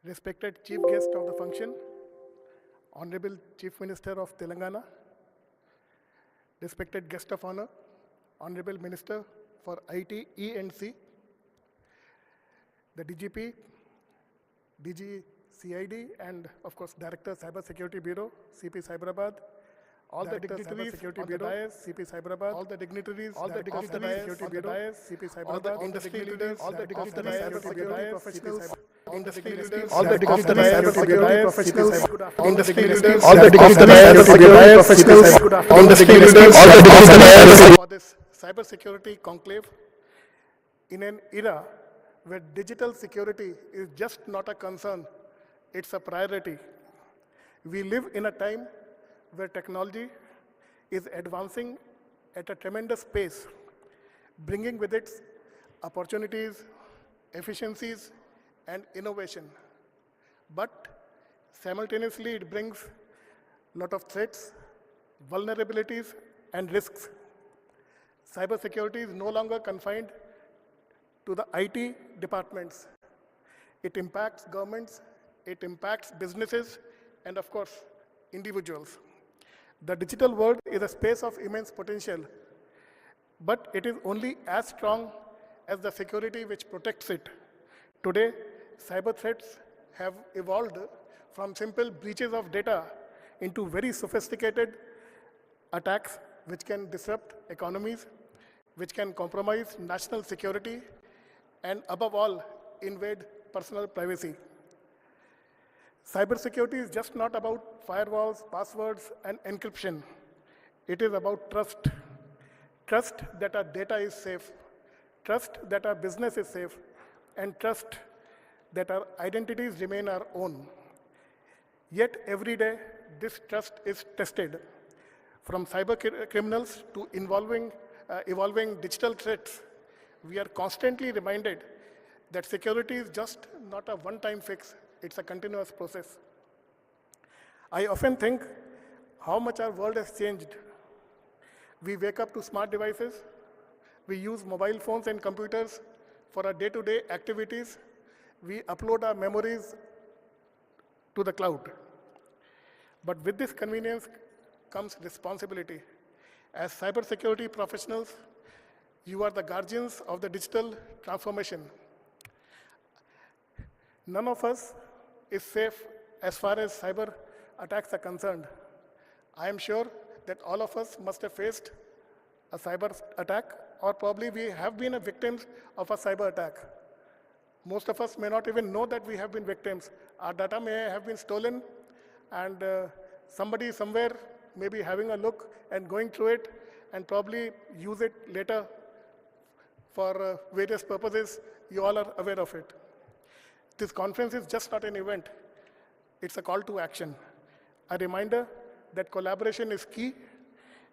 respected Chief Guest of the function, Honorable Chief Minister of Telangana, respected Guest of Honor, Honorable Minister for IT, E&C, the DGP, DG CID, and of course Director Cyber Security Bureau, CP Hyderabad, all the dignitaries on the dais, CP Hyderabad, all the dignitaries, all the dignitaries on the dais, CP Hyderabad, industry leaders, all the dignitaries, cybersecurity professionals, industry leaders, all the dignitaries, cybersecurity professionals, industry leaders, all the dignitaries, cybersecurity professionals, industry leaders, all the dignitaries for this cybersecurity conclave in an era where digital security is just not a concern, it's a priority. We live in a time where technology is advancing at a tremendous pace, bringing with it opportunities, efficiencies, and innovation. But simultaneously, it brings a lot of threats, vulnerabilities, and risks. Cybersecurity is no longer confined to the IT departments. It impacts governments, it impacts businesses, and of course, individuals. The digital world is a space of immense potential, but it is only as strong as the security which protects it. Today, cyber threats have evolved from simple breaches of data into very sophisticated attacks which can disrupt economies, which can compromise national security, and above all, invade personal privacy. Cybersecurity is just not about firewalls, passwords, and encryption. It is about trust. Trust that our data is safe, trust that our business is safe, and trust that our identities remain our own. Yet every day, this trust is tested. From cyber criminals to evolving digital threats, we are constantly reminded that security is just not a one-time fix, it's a continuous process. I often think how much our world has changed. We wake up to smart devices, we use mobile phones and computers for our day-to-day activities, we upload our memories to the cloud. But with this convenience comes responsibility. As cybersecurity professionals, you are the guardians of the digital transformation. None of us is safe as far as cyber attacks are concerned. I am sure that all of us must have faced a cyber attack, or probably we have been victims of a cyber attack. Most of us may not even know that we have been victims. Our data may have been stolen, and somebody somewhere may be having a look and going through it and probably use it later for various purposes. You all are aware of it. This conference is just not an event. It's a call to action. A reminder that collaboration is key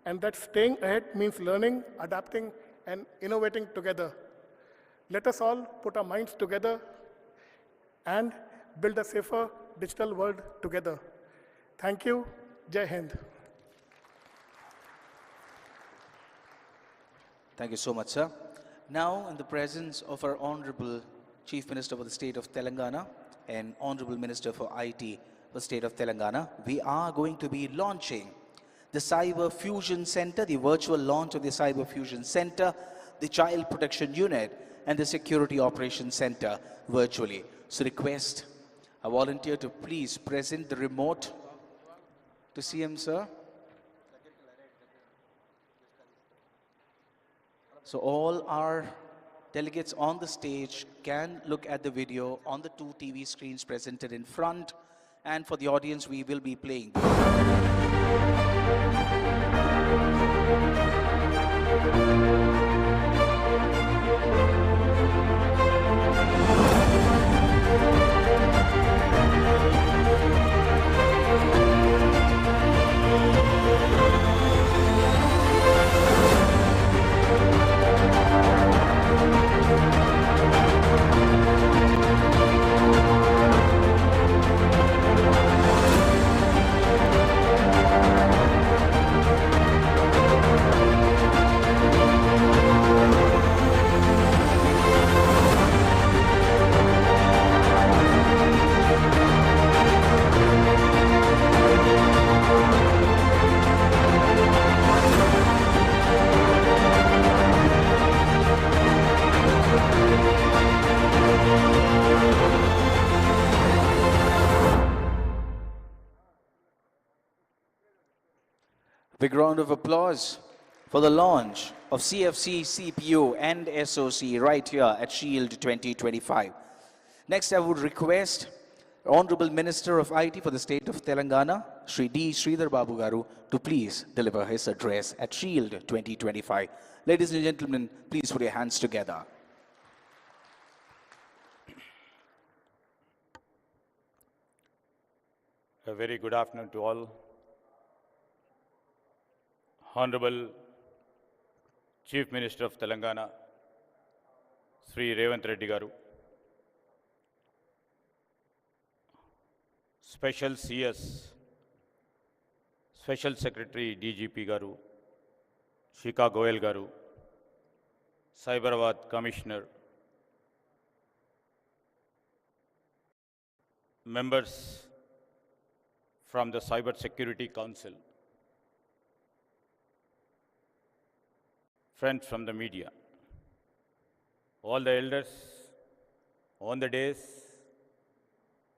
and that staying ahead means learning, adapting, and innovating together. Let us all put our minds together and build a safer digital world together. Thank you. Jai Hind. Thank you so much, sir. Now, in the presence of our Honorable Chief Minister for the State of Telangana and Honorable Minister for IT for the State of Telangana, we are going to be launching the Cyber Fusion Center, the virtual launch of the Cyber Fusion Center, the Child Protection Unit, and the Security Operations Center virtually. So request a volunteer to please present the remote to CM, sir. So all our delegates on the stage can look at the video on the two TV screens presented in front, and for the audience we will be playing. Big round of applause for the launch of CFC, CPU and SOC right here at Shield 2025. Next, I would request Honorable Minister of IT for the state of Telangana, Sri D. Sridhar Babu Garu, to please deliver his address at Shield 2025. Ladies and gentlemen, please put your hands together. A very good afternoon to all. Honorable Chief Minister of Telangana, Sri.A.Revanth Reddy Garu, Special CS, Special Secretary DGP Garu, Shika Goyal Garu, Cyberabad Commissioner, members from the Cyber Security Council, friends from the media, all the elders, on the days,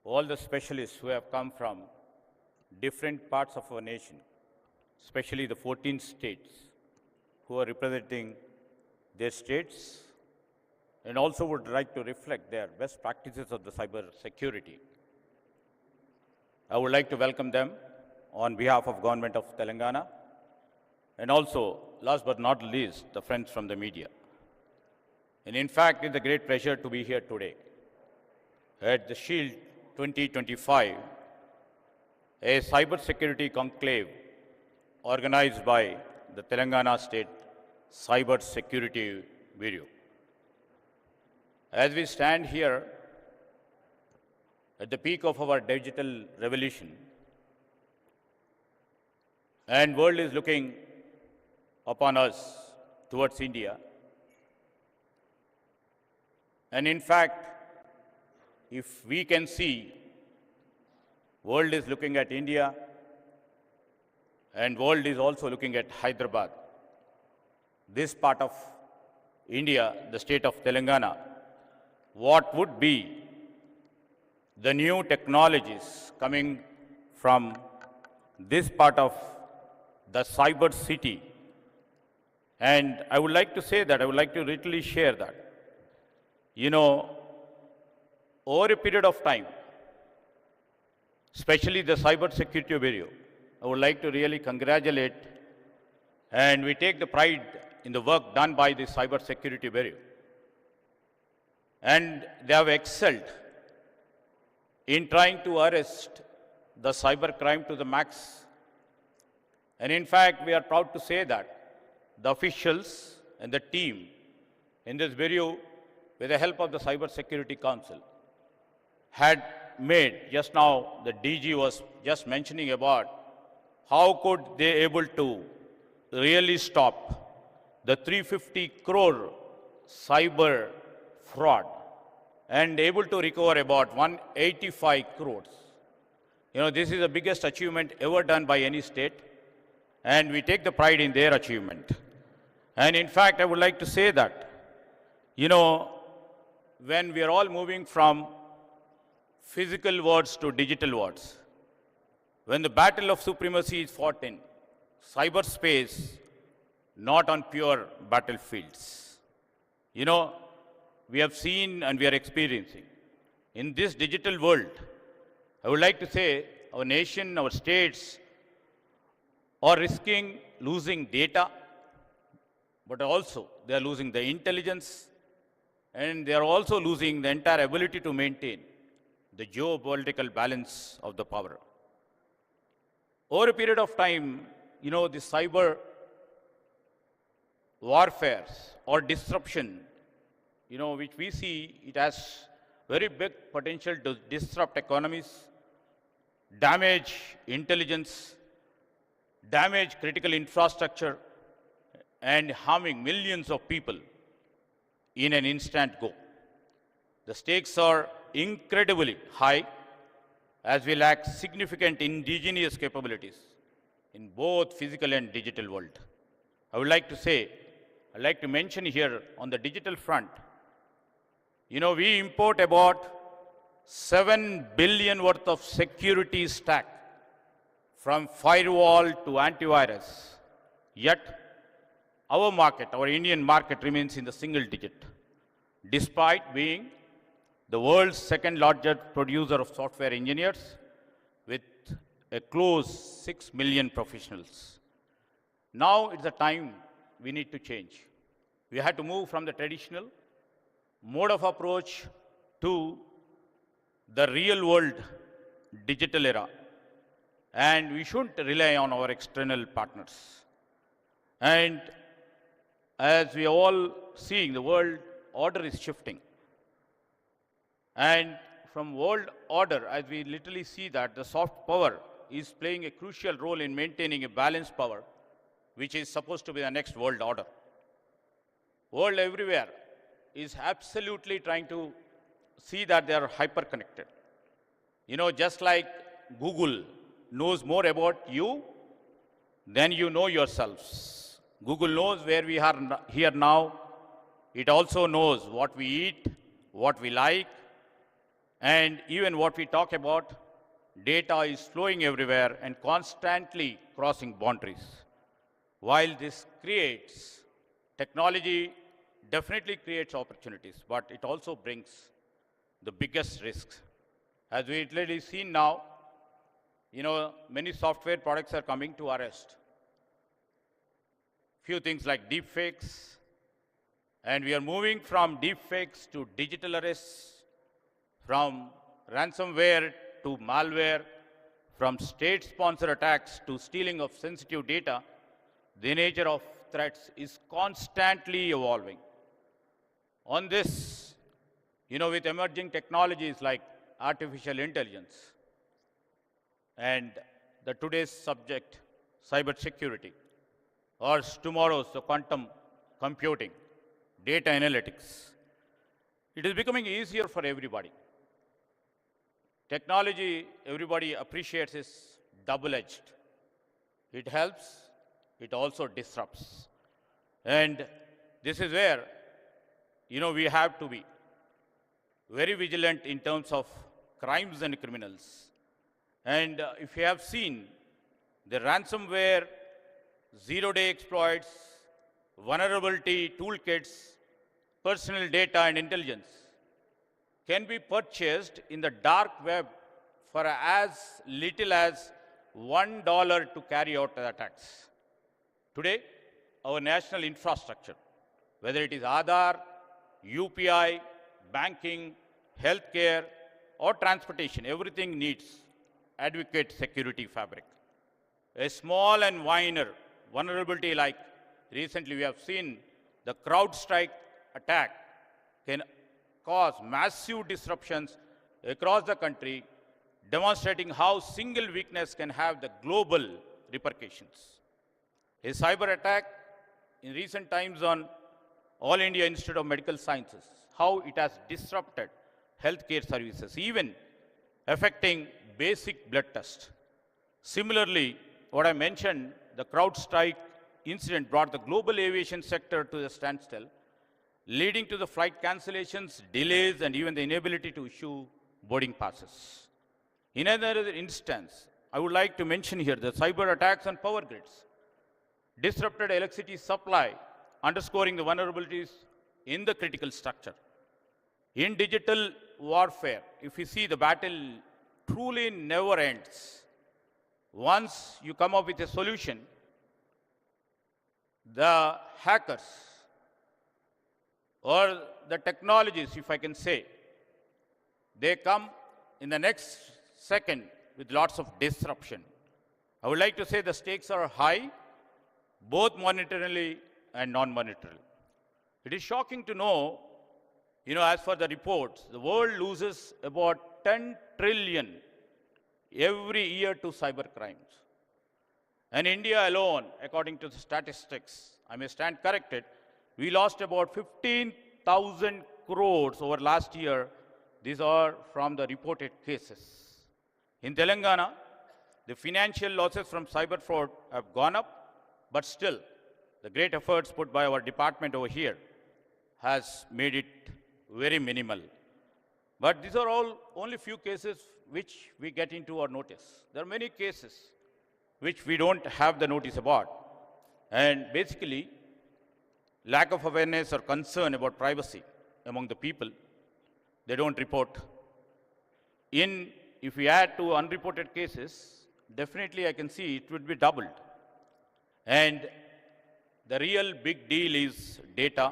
all the specialists who have come from different parts of our nation, especially the 14 states who are representing their states and also would like to reflect their best practices of the cyber security. I would like to welcome them on behalf of Government of Telangana and also, last but not least, the friends from the media. And in fact, it's a great pleasure to be here today at the Shield 2025, a cybersecurity conclave organized by the Telangana State Cyber Security Bureau. As we stand here at the peak of our digital revolution, and world is looking upon us towards India. And in fact, if we can see, world is looking at India and world is also looking at Hyderabad. This part of India, the state of Telangana, what would be the new technologies coming from this part of the cyber city. And I would like to say that, I would like to literally share that. You know, over a period of time, especially the Cyber Security Bureau, I would like to really congratulate, and we take the pride in the work done by the Cyber Security Bureau. And they have excelled in trying to arrest the cyber crime to the max. And in fact, we are proud to say that the officials and the team in this bureau, with the help of the Cyber Security Council, had made, just now the DG was just mentioning about how could they able to really stop the 350 crore cyber fraud and able to recover about 185 crores. You know, this is the biggest achievement ever done by any state, and we take the pride in their achievement. And in fact, I would like to say that, you know, when we are all moving from physical worlds to digital worlds, when the battle of supremacy is fought in cyberspace, not on pure battlefields, you know, we have seen and we are experiencing in this digital world. I would like to say our nation, our states are risking losing data, but also they are losing the intelligence, and they are also losing the entire ability to maintain the geopolitical balance of the power. Over a period of time, you know, the cyber warfare or disruption, you know, which we see, it has very big potential to disrupt economies, damage intelligence, damage critical infrastructure, and harming millions of people in an instant go. The stakes are incredibly high, as we lack significant indigenous capabilities in both physical and digital world. I would like to say, I'd like to mention here on the digital front, you know, we import about 7 billion worth of security stack, from firewall to antivirus, Yet, our market, our Indian market remains in the single digit, despite being the world's second largest producer of software engineers with a close 6 million professionals. Now it's the time we need to change. We had to move from the traditional mode of approach to the real world digital era. And we shouldn't rely on our external partners. And as we are all seeing, the world order is shifting. And from world order, as we literally see that the soft power is playing a crucial role in maintaining a balanced power, which is supposed to be the next world order. World everywhere is absolutely trying to see that they are hyper-connected. You know, just like Google knows more about you than you know yourselves. Google knows where we are here now. It also knows what we eat, what we like, and even what we talk about. Data is flowing everywhere and constantly crossing boundaries. While this creates, technology definitely creates opportunities, but it also brings the biggest risks. As we literally see now, you know, many software products are coming to arrest. Few things like deepfakes, and we are moving from deepfakes to digital arrests, from ransomware to malware, from state-sponsored attacks to stealing of sensitive data. The nature of threats is constantly evolving. On this, you know, with emerging technologies like artificial intelligence and the today's subject, cybersecurity, or tomorrow's the quantum computing, data analytics, it is becoming easier for everybody. Technology, everybody appreciates, is double-edged. It helps, it also disrupts. And this is where, you know, we have to be very vigilant in terms of crimes and criminals. And if you have seen the ransomware, zero-day exploits, vulnerability toolkits, personal data and intelligence can be purchased in the dark web for as little as $1 to carry out the attacks. Today, our national infrastructure, whether it is Aadhaar, UPI, banking, healthcare, or transportation, everything needs adequate security fabric. A small and minor vulnerability like recently we have seen the CrowdStrike attack can cause massive disruptions across the country, demonstrating how single weakness can have the global repercussions. A cyber attack in recent times on All India Institute of Medical Sciences, how it has disrupted healthcare services, even affecting basic blood tests. Similarly, what I mentioned, the CrowdStrike incident brought the global aviation sector to a standstill, leading to the flight cancellations, delays, and even the inability to issue boarding passes. In another instance, I would like to mention here the cyber attacks on power grids, disrupted electricity supply, underscoring the vulnerabilities in the critical structure. In digital warfare, if you see, the battle truly never ends. Once you come up with a solution, the hackers or the technologies, if I can say, they come in the next second with lots of disruption. I would like to say the stakes are high, both monetarily and non-monetarily. It is shocking to know, you know, as for the reports, the world loses about 10 trillion every year to cyber crimes. And India alone, according to the statistics, I may stand corrected, we lost about 15,000 crores over last year. These are from the reported cases. In Telangana, the financial losses from cyber fraud have gone up, but still, the great efforts put by our department over here has made it very minimal. But these are all only few cases which we get into our notice. There are many cases which we don't have the notice about. And basically, lack of awareness or concern about privacy among the people, they don't report. If we add to unreported cases, definitely I can see it would be doubled. And the real big deal is data,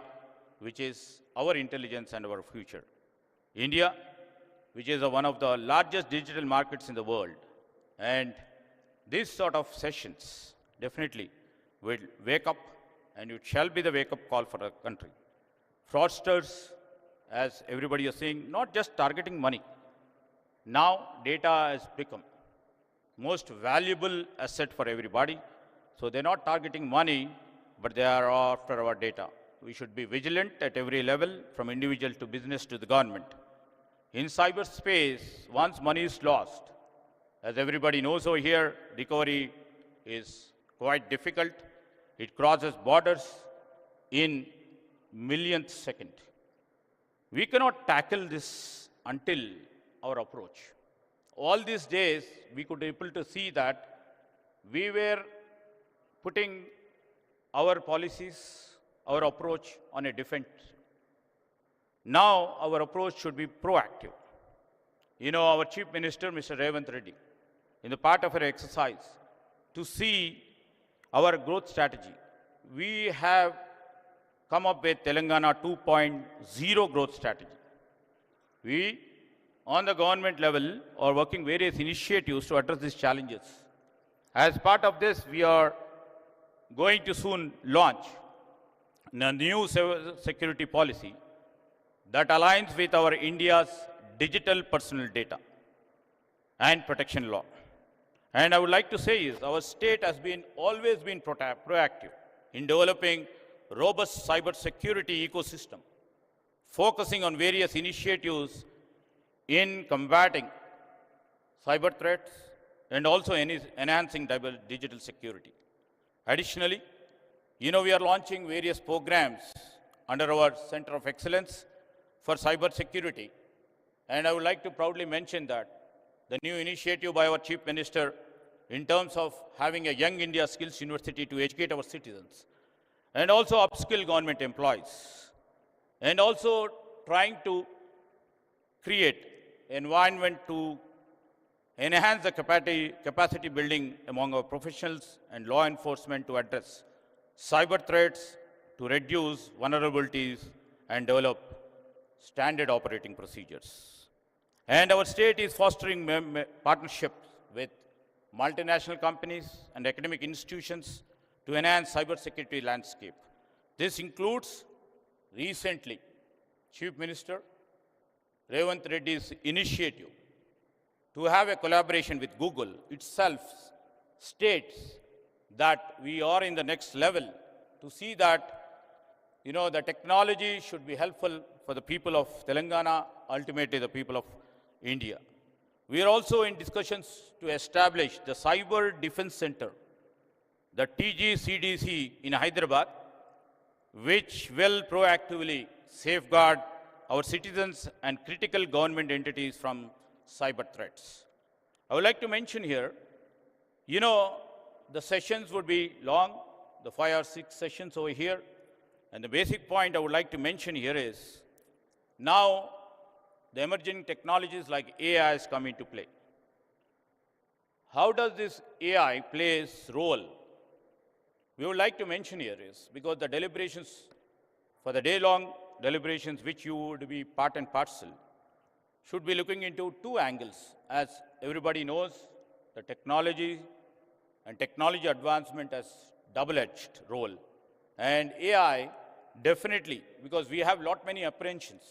which is our intelligence and our future. India, which is one of the largest digital markets in the world, and these sort of sessions definitely will wake up, and it shall be the wake-up call for the country. Fraudsters, as everybody is saying, not just targeting money. Now data has become most valuable asset for everybody. So they're not targeting money, but they are after our data. We should be vigilant at every level, from individual to business to the government. In cyberspace, once money is lost, as everybody knows over here, recovery is quite difficult. It crosses borders in millionth second. We cannot tackle this until our approach. All these days, we could be able to see that we were putting our policies, our approach on a defense. Now, our approach should be proactive. You know, our Chief Minister, Mr. Revanth Reddy, in the part of our exercise, to see our growth strategy, we have come up with Telangana 2.0 growth strategy. We, on the government level, are working various initiatives to address these challenges. As part of this, we are going to soon launch a new security policy that aligns with our India's digital personal data and protection law. And I would like to say is our state has always been proactive in developing robust cyber security ecosystem, focusing on various initiatives in combating cyber threats and also enhancing digital security. Additionally, you know, we are launching various programs under our Center of Excellence for Cyber Security. And I would like to proudly mention that the new initiative by our Chief Minister in terms of having a Young India Skills University to educate our citizens, and also upskill government employees, and also trying to create environment to enhance the capacity building among our professionals and law enforcement to address cyber threats, to reduce vulnerabilities and develop standard operating procedures. And our state is fostering partnerships with multinational companies and academic institutions to enhance cybersecurity landscape. This includes recently Chief Minister Revanth Reddy's initiative to have a collaboration with Google itself states that we are in the next level to see that, you know, the technology should be helpful for the people of Telangana, ultimately the people of India. We are also in discussions to establish the Cyber Defense Center, the TGCDC in Hyderabad, which will proactively safeguard our citizens and critical government entities from cyber threats. I would like to mention here, you know, the sessions would be long, the 5 or 6 sessions over here. And the basic point I would like to mention here is, now the emerging technologies like AI has come into play. How does this AI play its role? We would like to mention here is, because the deliberations, for the day-long deliberations which you would be part and parcel, should be looking into 2 angles. As everybody knows, the technology and technology advancement has double-edged role. And AI, definitely, because we have many apprehensions.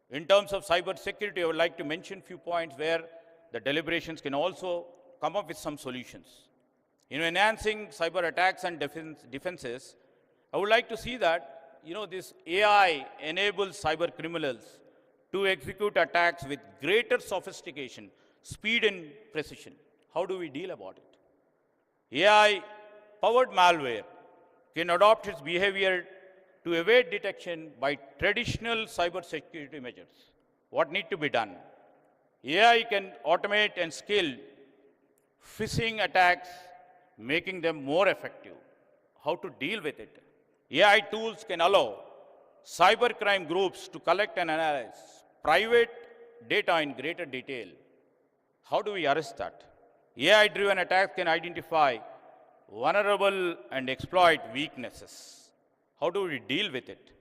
In terms of cyber security, I would like to mention few points where the deliberations can also come up with some solutions. In enhancing cyber attacks and defenses, I would like to see that, you know, this AI enables cyber criminals to execute attacks with greater sophistication, speed and precision. How do we deal about it? AI-powered malware can adopt its behavior to evade detection by traditional cyber security measures. What need to be done? AI can automate and scale phishing attacks, making them more effective. how to deal with it. AI tools can allow cybercrime groups to collect and analyze private data in greater detail. How do we arrest that? AI-driven attacks can identify vulnerable and exploit weaknesses. How do we deal with it?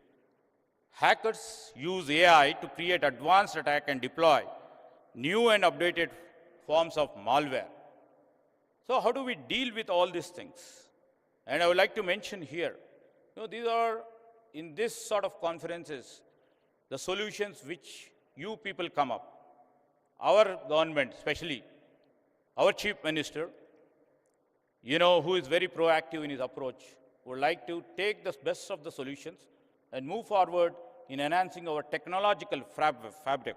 Hackers use AI to create advanced attack and deploy new and updated forms of malware. So how do we deal with all these things? And I would like to mention here, these are, in this sort of conferences, the solutions which you people come up. Our government, especially our Chief Minister, who is very proactive in his approach, would like to take the best of the solutions and move forward in enhancing our technological fabric.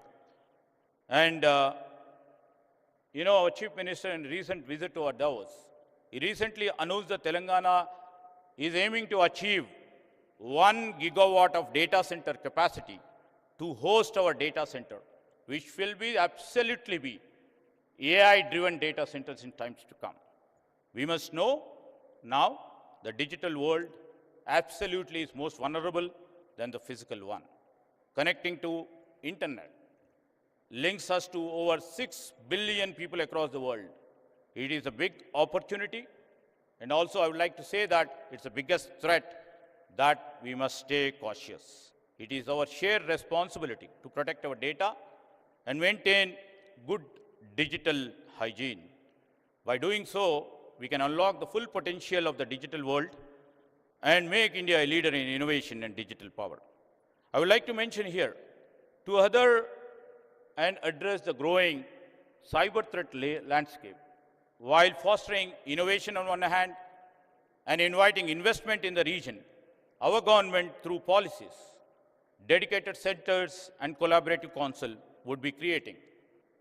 And, our Chief Minister in recent visit to our Davos, he recently announced that Telangana is aiming to achieve 1 gigawatt of data center capacity to host our data center, which will be absolutely be AI-driven data centers in times to come. We must know now the digital world absolutely is most vulnerable than the physical one. Connecting to internet links us to over 6 billion people across the world. It is a big opportunity, and also I would like to say that it's the biggest threat that we must stay cautious. It is our shared responsibility to protect our data and maintain good digital hygiene. By doing so, we can unlock the full potential of the digital world and make India a leader in innovation and digital power. I would like to mention here to other and address the growing cyber threat landscape while fostering innovation on one hand and inviting investment in the region. Our government, through policies, dedicated centers and collaborative council would be creating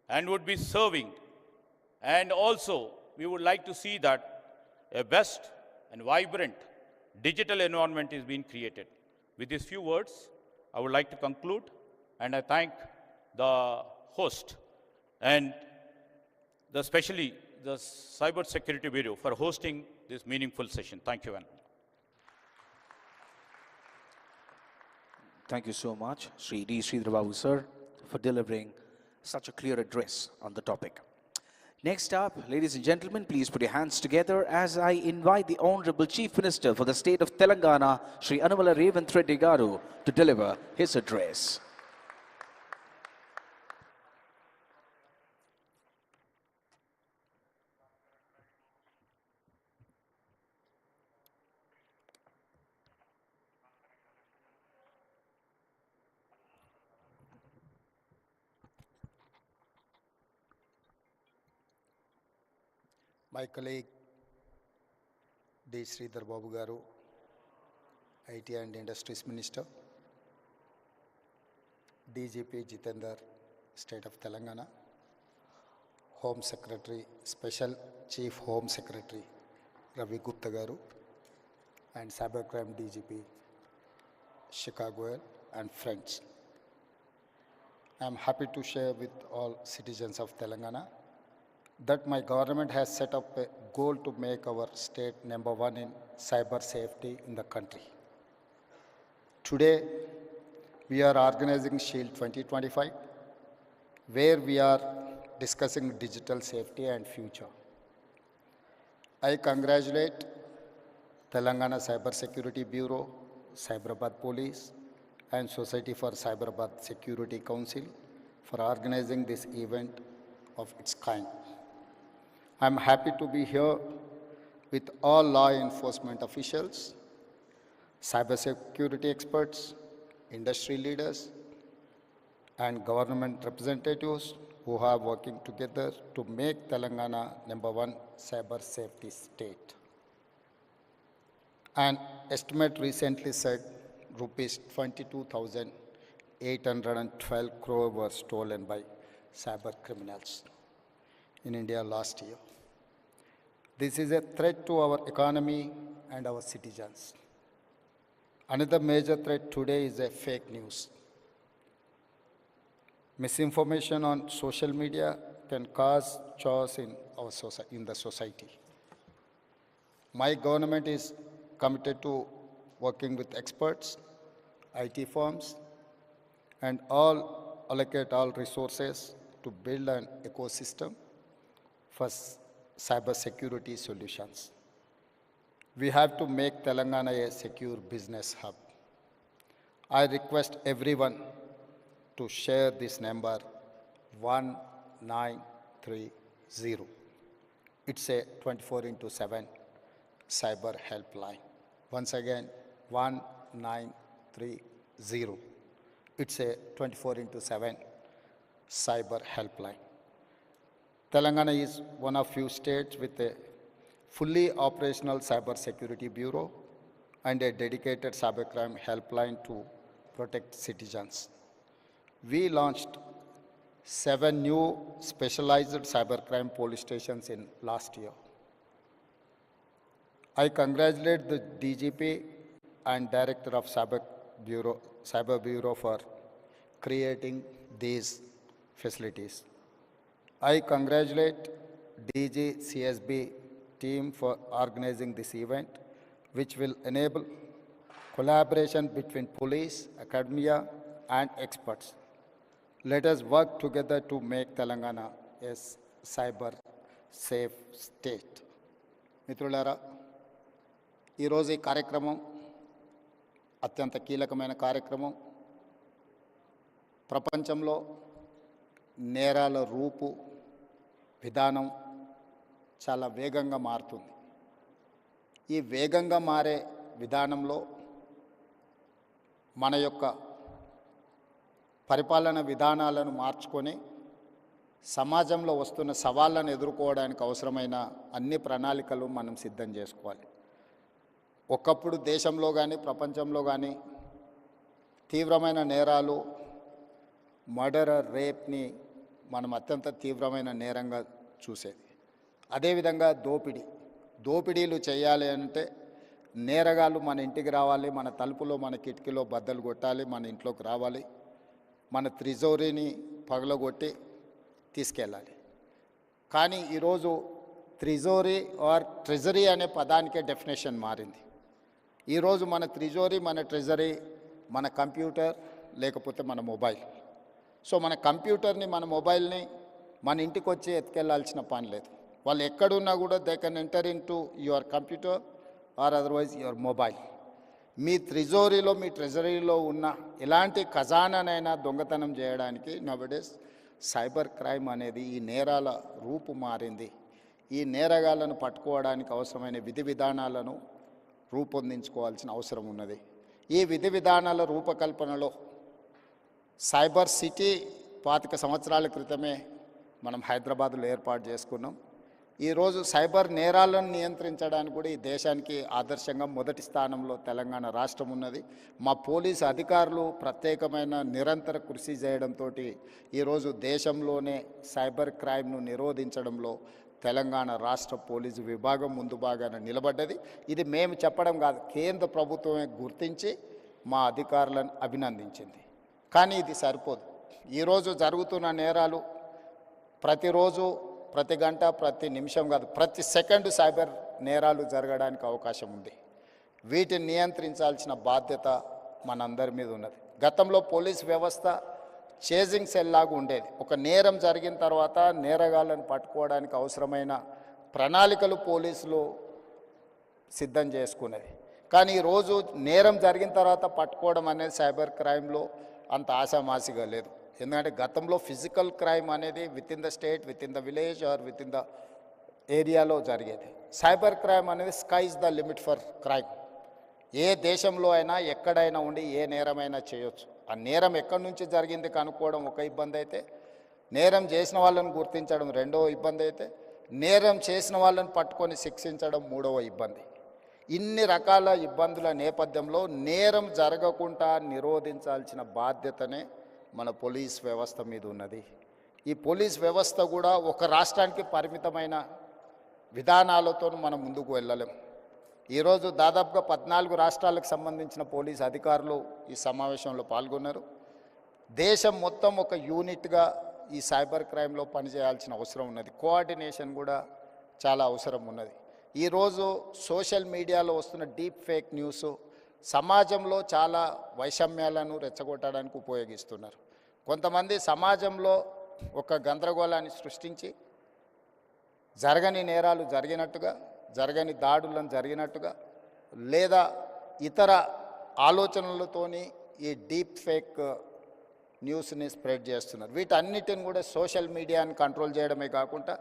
and would be serving. And also, we would like to see that a best and vibrant digital environment is being created. With these few words, I would like to conclude, and I thank the host and especially the Cyber Security Bureau for hosting this meaningful session. Thank you, Van. Thank you so much, Sridhar Babu sir, for delivering such a clear address on the topic. Next up, ladies and gentlemen, please put your hands together as I invite the Honorable Chief Minister for the state of Telangana, Sri.A.Revanth Reddy garu, to deliver his address. My colleague, D. Sridhar Babu garu, IT and Industries Minister, DGP Jitendra, State of Telangana, Home Secretary, Special Chief Home Secretary, Ravi Gupta garu, and Cybercrime DGP, Chicago, and friends. I am happy to share with all citizens of Telangana that my government has set up a goal to make our state #1 in cyber safety in the country. Today, we are organizing Shield 2025, where we are discussing digital safety and future. I congratulate Telangana Cyber Security Bureau, Hyderabad Police, and Society for Hyderabad Security Council for organizing this event of its kind. I am happy to be here with all law enforcement officials, cybersecurity experts, industry leaders, and government representatives who are working together to make Telangana #1 cyber safety state. An estimate recently said rupees 22,812 crore were stolen by cyber criminals in India last year. This is a threat to our economy and our citizens. Another major threat today is a fake news. Misinformation on social media can cause chaos in the society. My government is committed to working with experts, IT firms, and all allocate all resources to build an ecosystem for cyber security solutions. We have to make Telangana a secure business hub. I request everyone to share this number 1930. It's a 24/7 cyber helpline. Once again, 1930. It's a 24/7 cyber helpline. Telangana is one of few states with a fully operational cyber security bureau and a dedicated cybercrime helpline to protect citizens. We launched 7 new specialized cybercrime police stations in last year. I congratulate the DGP and Director of Cyber Bureau for creating these facilities. I congratulate DG CSB team for organizing this event, which will enable collaboration between police, academia, and experts. Let us work together to make Telangana a cyber safe state. మిత్రులారా, ఈరోజు ఈ కార్యక్రమం అత్యంత కీలకమైన కార్యక్రమం. ప్రపంచంలో నేరాల రూపు విధానం చాలా వేగంగా మారుతుంది. ఈ వేగంగా మారే విధానంలో మన యొక్క పరిపాలన విధానాలను మార్చుకొని సమాజంలో వస్తున్న సవాళ్ళను ఎదుర్కోవడానికి అవసరమైన అన్ని ప్రణాళికలు మనం సిద్ధం చేసుకోవాలి. ఒకప్పుడు దేశంలో కానీ ప్రపంచంలో కానీ తీవ్రమైన నేరాలు, మర్డర్, రేప్ని మనం అత్యంత తీవ్రమైన నేరంగా చూసేది. అదేవిధంగా దోపిడీలు చేయాలి అంటే నేరగాళ్ళు మన ఇంటికి రావాలి, మన తలుపులో మన కిటికీలో బద్దలు కొట్టాలి, మన ఇంట్లోకి రావాలి, మన త్రిజోరీని పగలగొట్టి తీసుకెళ్ళాలి. కానీ ఈరోజు త్రిజోరీ ఆర్ ట్రెజరీ అనే పదానికే డెఫినేషన్ మారింది. ఈరోజు మన త్రిజోరీ, మన ట్రెజరీ మన కంప్యూటర్ లేకపోతే మన మొబైల్. సో మన కంప్యూటర్ని, మన మొబైల్ని మన ఇంటికి వచ్చి ఎత్తుకెళ్లాల్సిన పని లేదు. వాళ్ళు ఎక్కడున్నా కూడా they can enter into your computer or otherwise your mobile. మీ త్రిజోరీలో, మీ ట్రెజరీలో ఉన్న ఎలాంటి ఖజానానైనా దొంగతనం చేయడానికి నవడేస్ సైబర్ క్రైమ్ అనేది ఈ నేరాల రూపు మారింది. ఈ నేరగాళ్లను పట్టుకోవడానికి అవసరమైన విధి విధానాలను రూపొందించుకోవాల్సిన అవసరం ఉన్నది. ఈ విధి విధానాల రూపకల్పనలో సైబర్ సిటీ 25 సంవత్సరాల క్రితమే మనం హైదరాబాద్లో ఏర్పాటు చేసుకున్నాం. ఈరోజు సైబర్ నేరాలను నియంత్రించడానికి కూడా ఈ దేశానికి ఆదర్శంగా మొదటి స్థానంలో తెలంగాణ రాష్ట్రం ఉన్నది. మా పోలీసు అధికారులు ప్రత్యేకమైన నిరంతర కృషి చేయడంతో ఈరోజు దేశంలోనే సైబర్ క్రైమ్ను నిరోధించడంలో తెలంగాణ రాష్ట్ర పోలీసు విభాగం ముందు భాగాన నిలబడ్డది. ఇది మేము చెప్పడం కాదు, కేంద్ర ప్రభుత్వమే గుర్తించి మా అధికారులను అభినందించింది. కానీ ఇది సరిపోదు. ఈరోజు జరుగుతున్న నేరాలు ప్రతిరోజు, ప్రతి గంట, ప్రతి నిమిషం కాదు, ప్రతి సెకండ్ సైబర్ నేరాలు జరగడానికి అవకాశం ఉంది. వీటిని నియంత్రించాల్సిన బాధ్యత మనందరి మీద ఉన్నది. గతంలో పోలీస్ వ్యవస్థ చేజింగ్ సెల్ లాగా ఉండేది. ఒక నేరం జరిగిన తర్వాత నేరగాళ్లను పట్టుకోవడానికి అవసరమైన ప్రణాళికలు పోలీసులు సిద్ధం చేసుకునేది. కానీ ఈరోజు నేరం జరిగిన తర్వాత పట్టుకోవడం అనేది సైబర్ క్రైమ్లో అంత ఆశామాసిగా లేదు. ఎందుకంటే గతంలో ఫిజికల్ క్రైమ్ అనేది within the state, within the village or within the ఏరియాలో జరిగేది. సైబర్ క్రైమ్ అనేది sky is the limit for crime. ఏ దేశంలో అయినా ఎక్కడైనా ఉండి ఏ నేరమైనా చేయొచ్చు. ఆ నేరం ఎక్కడి నుంచి జరిగింది కనుక్కోవడం ఒక ఇబ్బంది అయితే, నేరం చేసిన వాళ్ళని గుర్తించడం రెండవ ఇబ్బంది అయితే, నేరం చేసిన వాళ్ళని పట్టుకొని శిక్షించడం మూడవ ఇబ్బంది. ఇన్ని రకాల ఇబ్బందుల నేపథ్యంలో నేరం జరగకుండా నిరోధించాల్సిన బాధ్యతనే మన పోలీస్ వ్యవస్థ మీద ఉన్నది. ఈ పోలీస్ వ్యవస్థ కూడా ఒక రాష్ట్రానికి పరిమితమైన విధానాలతో మనం ముందుకు వెళ్ళలేం. ఈరోజు దాదాపుగా 14 రాష్ట్రాలకు సంబంధించిన పోలీస్ అధికారులు ఈ సమావేశంలో పాల్గొన్నారు. దేశం మొత్తం ఒక యూనిట్గా ఈ సైబర్ క్రైమ్లో పనిచేయాల్సిన అవసరం ఉన్నది. కోఆర్డినేషన్ కూడా చాలా అవసరం ఉన్నది. ఈరోజు సోషల్ మీడియాలో వస్తున్న డీప్ ఫేక్ న్యూస్ సమాజంలో చాలా వైషమ్యాలను రెచ్చగొట్టడానికి ఉపయోగిస్తున్నారు. కొంతమంది సమాజంలో ఒక గందరగోళాన్ని సృష్టించి జరగని నేరాలు జరిగినట్టుగా, జరగని దాడులను జరిగినట్టుగా, లేదా ఇతర ఆలోచనలతోని ఈ డీప్ ఫేక్ న్యూస్ని స్ప్రెడ్ చేస్తున్నారు. వీటన్నిటిని కూడా సోషల్ మీడియాని కంట్రోల్ చేయడమే కాకుండా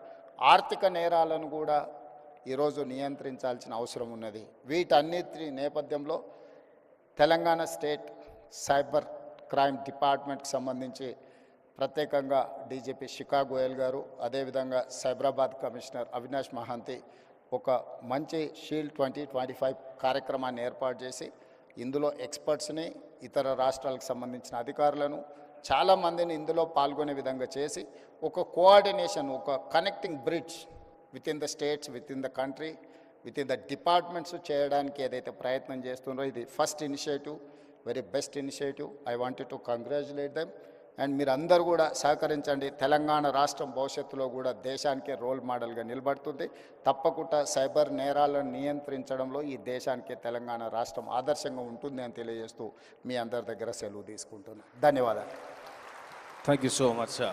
ఆర్థిక నేరాలను కూడా ఈరోజు నియంత్రించాల్సిన అవసరం ఉన్నది. వీటన్నిటి నేపథ్యంలో తెలంగాణ స్టేట్ సైబర్ క్రైమ్ డిపార్ట్మెంట్కి సంబంధించి ప్రత్యేకంగా డీజీపీ శిఖా గోయల్ గారు, అదేవిధంగా సైబరాబాద్ కమిషనర్ అవినాష్ మహాంతి ఒక మంచి షీల్డ్ 2025 కార్యక్రమాన్ని ఏర్పాటు చేసి ఇందులో ఎక్స్పర్ట్స్ని, ఇతర రాష్ట్రాలకు సంబంధించిన అధికారులను చాలామందిని ఇందులో పాల్గొనే విధంగా చేసి ఒక కోఆర్డినేషన్, ఒక connecting bridge within the states, within the country, within the departments చేయడానికి ఏదైతే ప్రయత్నం చేస్తున్నారో ఇది first initiative, very best initiative. I wanted to congratulate them. And మీరు అందరూ కూడా సహకరించండి. తెలంగాణ రాష్ట్రం భవిష్యత్తులో కూడా దేశానికే రోల్ మోడల్గా నిలబడుతుంది. తప్పకుండా సైబర్ నేరాలను నియంత్రించడంలో ఈ దేశానికే తెలంగాణ రాష్ట్రం ఆదర్శంగా ఉంటుంది అని తెలియజేస్తూ మీ అందరి దగ్గర సెలవు తీసుకుంటున్నాను. ధన్యవాదాలు. Thank you so much, sir.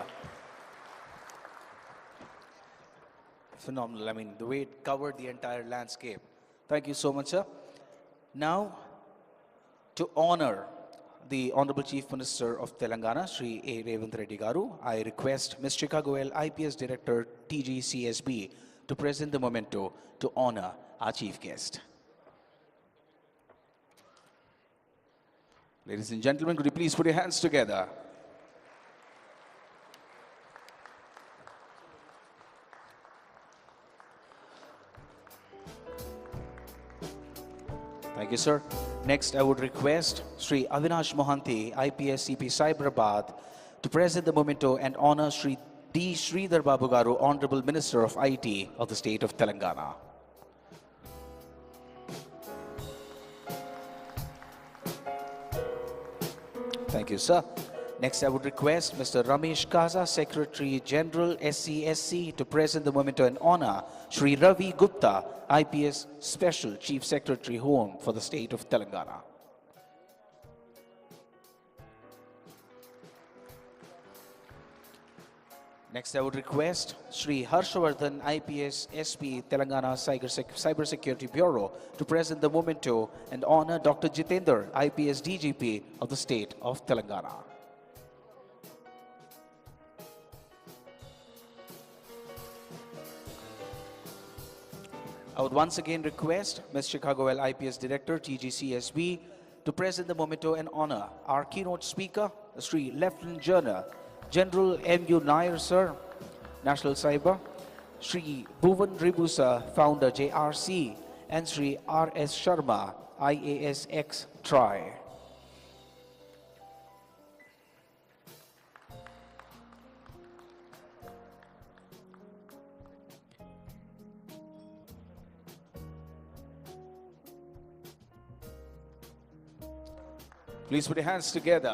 Phenomenal. I mean, the way it covered the entire landscape. Thank you so much, sir. Now, to honor the Honorable Chief Minister of Telangana, Sri.A.Revanth Reddy Garu, I request Ms. Shikha Goyal, IPS Director, TGCSB, to present the memento to honor our chief guest. Ladies and gentlemen, could you please put your hands together? Thank you, sir. Next, I would request Sri Avinash Mohanty, IPS CP Hyderabad, to present the memento and honor Sri D. Sridhar Babu Garu, Honorable Minister of IT of the state of Telangana. Thank you, sir. Next, I would request Mr. Ramesh Kaza, Secretary General SCSC, to present the memento and honor Sri Ravi Gupta, IPS Special Chief Secretary Home for the state of Telangana. Next, I would request Sri Harshavardhan, IPS SP Telangana Cyber Security Bureau, to present the memento and honor Dr. Jitendra, IPS DGP of the state of Telangana. I would once again request Ms. Shikha Goyal, IPS Director, TGCSB, to present the memento and honor our keynote speaker, Sri Lieutenant General M.U. Nair, sir, National Cyber, Sri Bhuvan Ribusa, Founder, JRC, and Sri R.S. Sharma, IASX TRI. Please put your hands together.